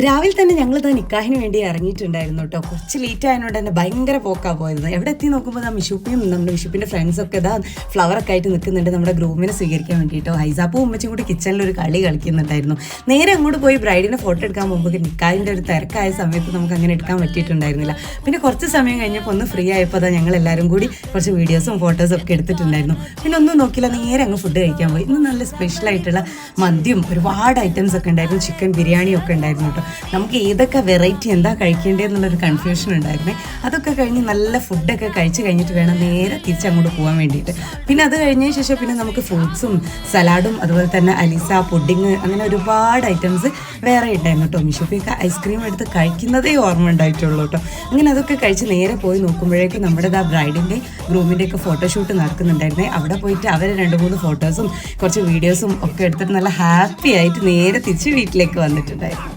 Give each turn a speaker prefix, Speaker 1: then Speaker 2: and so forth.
Speaker 1: രാവിലെ തന്നെ ഞങ്ങളിതാ നിക്കാഹിന് വേണ്ടി ഇറങ്ങിയിട്ടുണ്ടായിരുന്നു കേട്ടോ. കുറച്ച് ലേറ്റ് ആയതുകൊണ്ട് തന്നെ ഭയങ്കര പോക്കാണ് പോയത്. എവിടെ എത്തി നോക്കുമ്പോൾ മിഷുപ്പിയും നമ്മുടെ മിഷുപ്പിൻ്റെ ഫ്രണ്ട്സൊക്കെ ഇതാ ഫ്ലവറൊക്കെ ആയിട്ട് നിൽക്കുന്നുണ്ട് നമ്മുടെ ഗ്രൂമിനെ സ്വീകരിക്കാൻ വേണ്ടിയിട്ടോ. ഹൈസാപ്പും ഉമ്മച്ചും കൂടി കിച്ചണിലൊരു കളി കളിക്കുന്നുണ്ടായിരുന്നു. നേരെ അങ്ങോട്ട് പോയി ബ്രൈഡിനെ ഫോട്ടോ എടുക്കാൻ പോകുമ്പോൾ നിക്കാഹിൻ്റെ ഒരു തിരക്കായ സമയത്ത് നമുക്ക് അങ്ങനെ എടുക്കാൻ പറ്റിയിട്ടുണ്ടായിരുന്നില്ല. പിന്നെ കുറച്ച് സമയം കഴിഞ്ഞപ്പോൾ ഒന്ന് ഫ്രീ ആയപ്പോൾ അതാ ഞങ്ങളെല്ലാവരും കൂടി കുറച്ച് വീഡിയോസും ഫോട്ടോസും ഒക്കെ എടുത്തിട്ടുണ്ടായിരുന്നു. പിന്നെ ഒന്നും നോക്കില്ല, നേരെ അങ്ങ് ഫുഡ് കഴിക്കാൻ പോയി. ഇന്ന് നല്ല സ്പെഷ്യലായിട്ടുള്ള മന്തിയും ഒരുപാട് ഐറ്റംസ് ഒക്കെ ഉണ്ടായിരുന്നു. ചിക്കൻ ബിരിയാണിയും ഒക്കെ ഉണ്ടായിരുന്നു കേട്ടോ. നമുക്ക് ഏതൊക്കെ വെറൈറ്റി എന്താ കഴിക്കേണ്ടതെന്നുള്ളൊരു കൺഫ്യൂഷൻ ഉണ്ടായിരുന്നേ. അതൊക്കെ കഴിഞ്ഞ് നല്ല ഫുഡൊക്കെ കഴിച്ച് കഴിഞ്ഞിട്ട് വേണം നേരെ തിരിച്ചങ്ങോട്ട് പോകാൻ വേണ്ടിയിട്ട്. പിന്നെ അത് കഴിഞ്ഞതിന് ശേഷം പിന്നെ നമുക്ക് ഫ്രൂട്ട്സും സലാഡും അതുപോലെ തന്നെ അലിസ പുഡിങ് അങ്ങനെ ഒരുപാട് ഐറ്റംസ് വേറെ ഉണ്ടായിരുന്നു കേട്ടോ. മിഷുപ്പിയൊക്കെ ഐസ്ക്രീം എടുത്ത് കഴിക്കുന്നതേ ഓർമ്മ ഉണ്ടായിട്ടുള്ളൂ കേട്ടോ. അങ്ങനെ അതൊക്കെ കഴിച്ച് നേരെ പോയി നോക്കുമ്പോഴേക്കും നമ്മുടെ ബ്രൈഡിൻ്റെ ഗ്രൂമിൻ്റെ ഒക്കെ ഫോട്ടോഷൂട്ട് നടക്കുന്നുണ്ടായിരുന്നേ. അവിടെ പോയിട്ട് അവർ 2-3 ഫോട്ടോസും കുറച്ച് വീഡിയോസും ഒക്കെ എടുത്തിട്ട് നല്ല ഹാപ്പി ആയിട്ട് നേരെ തിരിച്ച് വീട്ടിലേക്ക് വന്നിട്ടുണ്ടായിരുന്നു.